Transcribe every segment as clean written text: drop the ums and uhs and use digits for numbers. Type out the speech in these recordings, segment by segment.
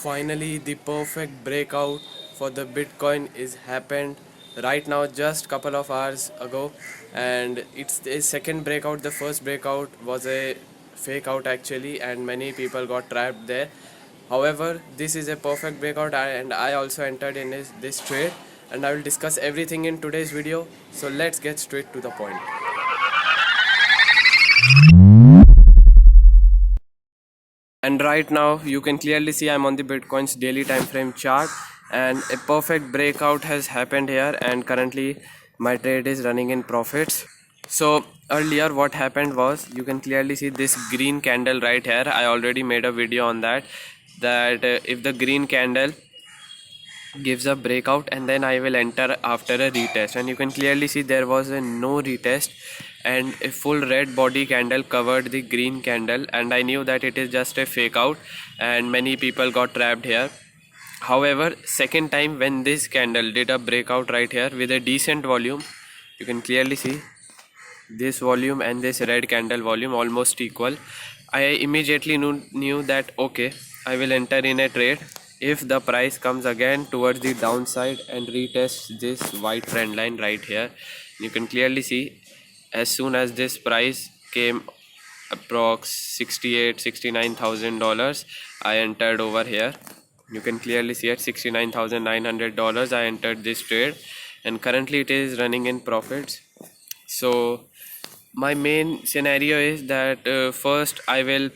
Finally, the perfect breakout for the Bitcoin is happened right now, just couple of hours ago, and it's the second breakout. The first breakout was a fake out actually, and many people got trapped there. However, this is a perfect breakout, and I also entered in this trade, and I will discuss everything in today's video. So let's get straight to the point. And right now you can clearly see I'm on the Bitcoin's daily time frame chart, and a perfect breakout has happened here, and currently my trade is running in profits. So earlier what happened was, you can clearly see this green candle right here. I already made a video on that, if the green candle gives a breakout, and then I will enter after a retest, and you can clearly see there was a no retest, and a full red body candle covered the green candle, and I knew that it is just a fake out and many people got trapped here. However, second time when this candle did a breakout right here with a decent volume, you can clearly see this volume and this red candle volume almost equal. I immediately knew that okay, I will enter in a trade if the price comes again towards the downside and retests this white trend line right here. You can clearly see, as soon as this price came approx 68-69,000 dollars, I entered over here. You can clearly see at $69,900 I entered this trade, and currently it is running in profits. So my main scenario is that first I will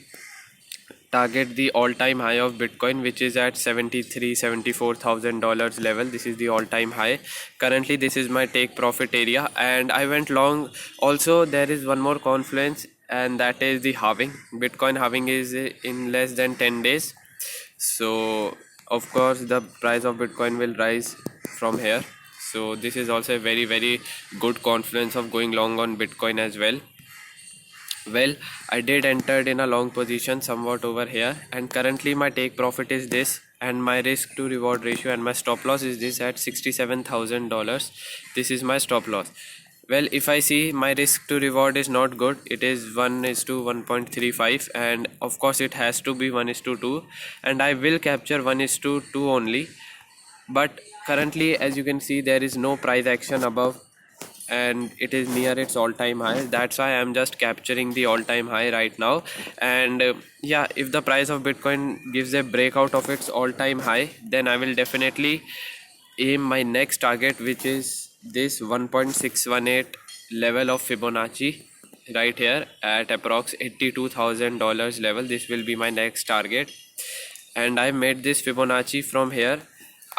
target the all-time high of Bitcoin, which is at $74,000 level. This is the all-time high. Currently this is my take profit area, and I went long. Also there is one more confluence, and that is the halving. Bitcoin halving is in less than 10 days, so of course the price of Bitcoin will rise from here. So this is also a very good confluence of going long on Bitcoin as well. Well, I did entered in a long position somewhat over here, and currently my take profit is this, and my risk to reward ratio and my stop loss is this at $67,000. This is my stop loss. Well, if I see, my risk to reward is not good. It is 1:1.35, and of course it has to be 1:2, and I will capture 1:2 only. But currently, as you can see, there is no price action above, and it is near its all-time high. That's why I'm just capturing the all-time high right now. And yeah, if the price of Bitcoin gives a breakout of its all-time high, then I will definitely aim my next target, which is this 1.618 level of Fibonacci right here at approx $82,000 level. This will be my next target, and I made this Fibonacci from here.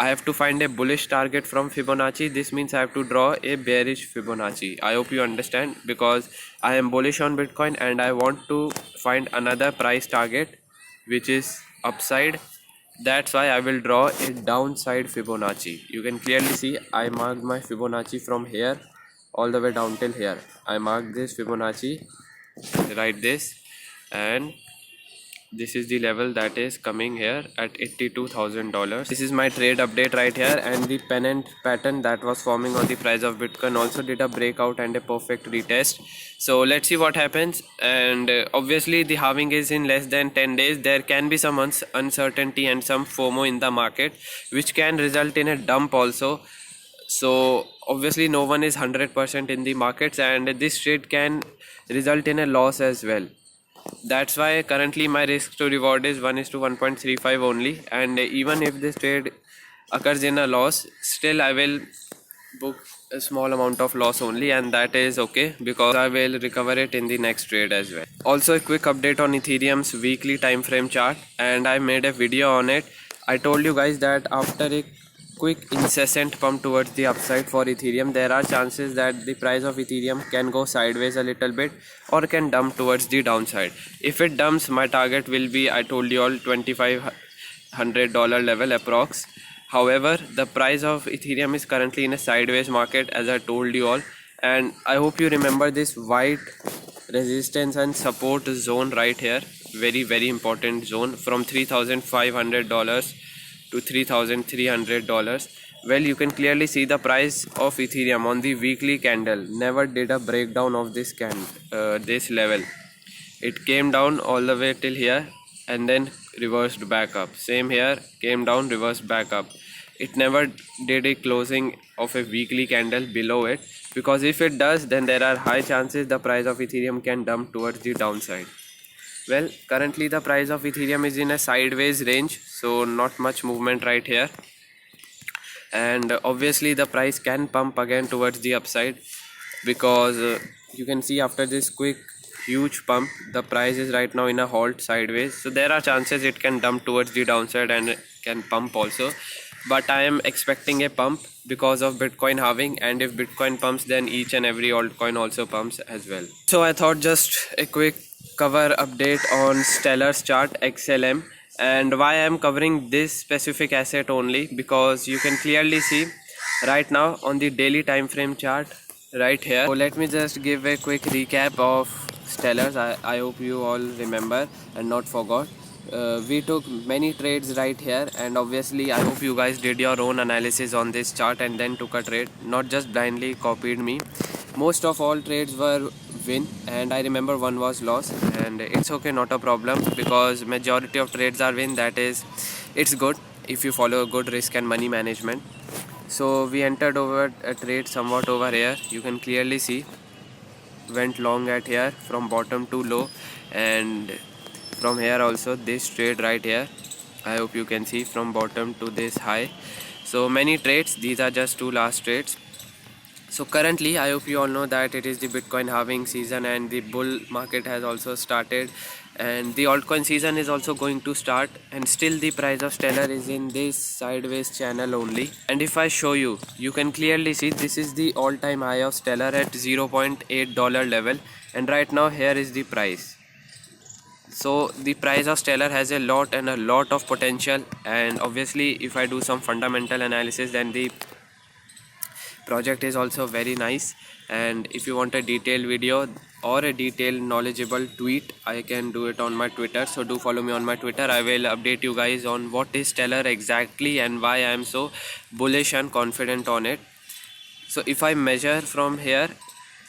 I have to find a bullish target from Fibonacci. This means I have to draw a bearish Fibonacci. I hope you understand, because I am bullish on Bitcoin and I want to find another price target which is upside. That's why I will draw a downside Fibonacci. You can clearly see I marked my Fibonacci from here all the way down till here. I marked this Fibonacci, write this, and this is the level that is coming here at $82,000. This is my trade update right here, and the pennant pattern that was forming on the price of Bitcoin also did a breakout and a perfect retest. So let's see what happens. And obviously the halving is in less than 10 days. There can be some uncertainty and some FOMO in the market, which can result in a dump also. So obviously no one is 100% in the markets, and this trade can result in a loss as well. That's why currently my risk to reward is 1:1.35 only, and even if this trade occurs in a loss, still I will book a small amount of loss only, and that is okay because I will recover it in the next trade as well. Also, a quick update on Ethereum's weekly time frame chart, and I made a video on it. I told you guys that after a quick incessant pump towards the upside for Ethereum, there are chances that the price of Ethereum can go sideways a little bit or can dump towards the downside. If it dumps, my target will be, I told you all, $2,500 level approx. However, the price of Ethereum is currently in a sideways market, as I told you all, and I hope you remember this white resistance and support zone right here. Very important zone from $3,500 to $3,300. Well, you can clearly see the price of Ethereum on the weekly candle never did a breakdown of this level. It came down all the way till here, and then reversed back up. Same here, came down, reversed back up. It never did a closing of a weekly candle below it, because if it does, then there are high chances the price of Ethereum can dump towards the downside. Well, currently the price of Ethereum is in a sideways range, so not much movement right here. And obviously the price can pump again towards the upside, because you can see after this quick huge pump, the price is right now in a halt sideways, so there are chances it can dump towards the downside and can pump also. But I am expecting a pump because of Bitcoin halving, and if Bitcoin pumps, then each and every altcoin also pumps as well. So I thought just a quick cover update on Stellar's chart XLM. And why I am covering this specific asset only, because you can clearly see right now on the daily time frame chart right here. So let me just give a quick recap of Stellars. I hope you all remember and not forgot. We took many trades right here, and obviously I hope you guys did your own analysis on this chart and then took a trade, not just blindly copied me. Most of all trades were win, and I remember one was loss, and it's okay, not a problem, because majority of trades are win. That is, it's good if you follow good risk and money management. So we entered over a trade somewhat over here, you can clearly see, went long at here from bottom to low, and from here also this trade right here, I hope you can see, from bottom to this high. So many trades, these are just two last trades. So currently I hope you all know that it is the Bitcoin halving season, and the bull market has also started, and the altcoin season is also going to start, and still the price of Stellar is in this sideways channel only. And if I show you, you can clearly see this is the all-time high of Stellar at $0.8 level, and right now here is the price. So the price of Stellar has a lot of potential, and obviously if I do some fundamental analysis, then the project is also very nice. And if you want a detailed video or a detailed knowledgeable tweet, I can do it on my Twitter, so do follow me on my Twitter. I will update you guys on what is Stellar exactly and why I am so bullish and confident on it. So if I measure from here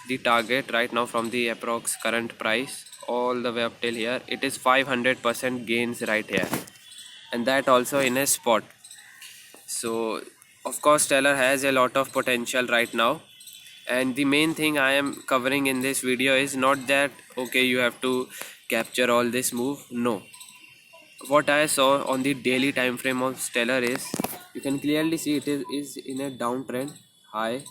the target right now, from the approx current price all the way up till here, it is 500% gains right here, and that also in a spot. So of course Stellar has a lot of potential right now, and the main thing I am covering in this video is not that okay you have to capture all this move. No, what I saw on the daily time frame of Stellar is, you can clearly see it is in a downtrend, high,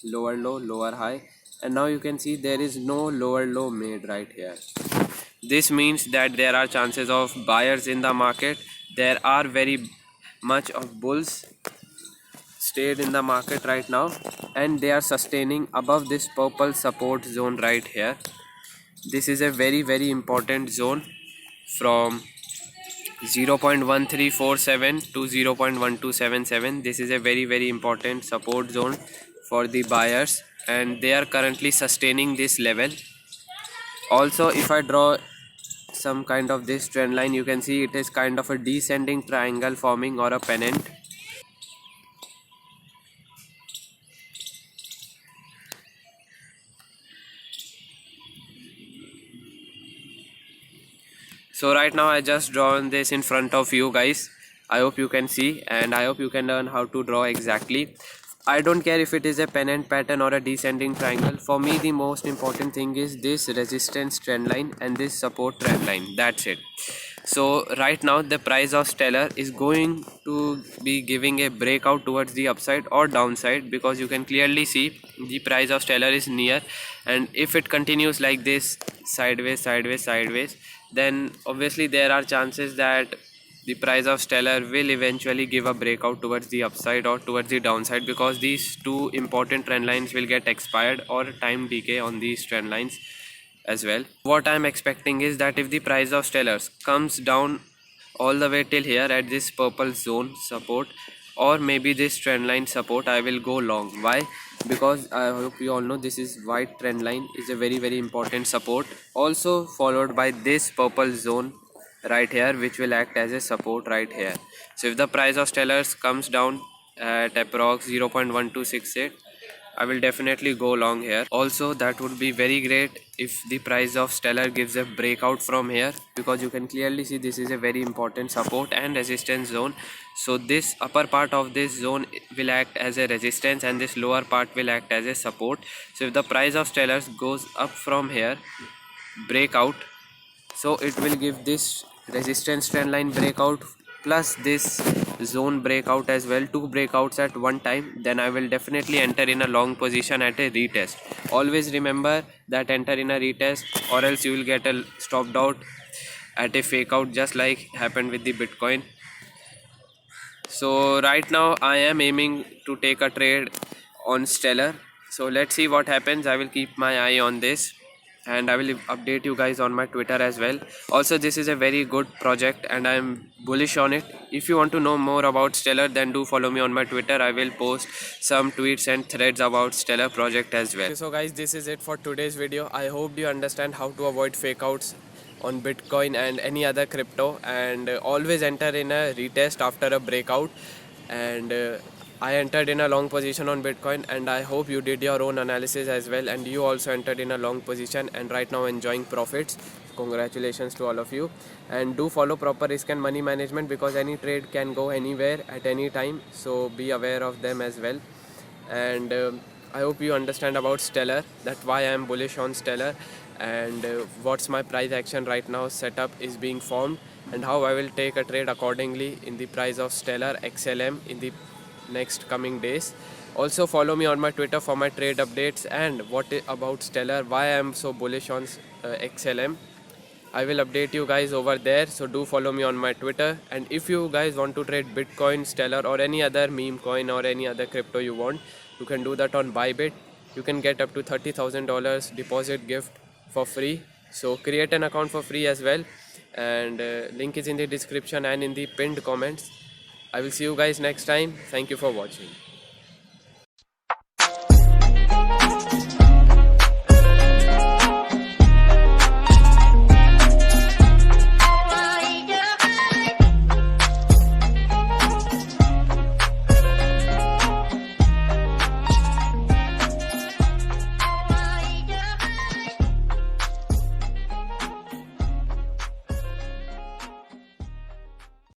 lower low, lower high, and now you can see there is no lower low made right here. This means that there are chances of buyers in the market. There are very much of bulls stayed in the market right now, and they are sustaining above this purple support zone right here. This is a very important zone from 0.1347 to 0.1277. This is a very important support zone for the buyers, and they are currently sustaining this level. Also, if I draw some kind of this trend line, you can see it is kind of a descending triangle forming, or a pennant. So right now I just drawn this in front of you guys. I hope you can see, and I hope you can learn how to draw exactly. I don't care if it is a pennant pattern or a descending triangle. For me the most important thing is this resistance trend line and this support trend line. That's it. So right now the price of Stellar is going to be giving a breakout towards the upside or downside, because you can clearly see the price of Stellar is near, and if it continues like this sideways, then obviously there are chances that the price of Stellar will eventually give a breakout towards the upside or towards the downside, because these two important trend lines will get expired or time decay on these trend lines as well. What I am expecting is that if the price of Stellars comes down all the way till here at this purple zone support, or maybe this trend line support, I will go long. Why? Because I hope you all know this is white trend line is a very important support, also followed by this purple zone right here, which will act as a support right here. So if the price of Stellars comes down at approx 0.1268, I will definitely go long here. Also, that would be very great if the price of Stellar gives a breakout from here, because you can clearly see this is a very important support and resistance zone. So this upper part of this zone will act as a resistance and this lower part will act as a support. So if the price of Stellar goes up from here, breakout, so it will give this resistance trend line breakout plus this zone breakout as well, two breakouts at one time, then I will definitely enter in a long position at a retest. Always remember that enter in a retest or else you will get a stopped out at a fake out, just like happened with the Bitcoin. So right now I am aiming to take a trade on Stellar, so let's see what happens. I will keep my eye on this and I will update you guys on my Twitter as well. Also, this is a very good project and I am bullish on it. If you want to know more about Stellar, then do follow me on my Twitter. I will post some tweets and threads about Stellar project as well. Okay, so guys, this is it for today's video. I hope you understand how to avoid fake outs on Bitcoin and any other crypto, and always enter in a retest after a breakout. And I entered in a long position on Bitcoin, and I hope you did your own analysis as well and you also entered in a long position and right now enjoying profits. Congratulations to all of you, and do follow proper risk and money management, because any trade can go anywhere at any time, so be aware of them as well. And I hope you understand about Stellar, that why I am bullish on Stellar, and what's my price action right now setup is being formed, and how I will take a trade accordingly in the price of Stellar XLM in the next coming days. Also follow me on my Twitter for my trade updates and about Stellar, why I am so bullish on XLM. I will update you guys over there, so do follow me on my Twitter. And if you guys want to trade Bitcoin, Stellar or any other meme coin or any other crypto you want, you can do that on Bybit. You can get up to $30,000 deposit gift for free, so create an account for free as well, and link is in the description and in the pinned comments. I will see you guys next time. Thank you for watching.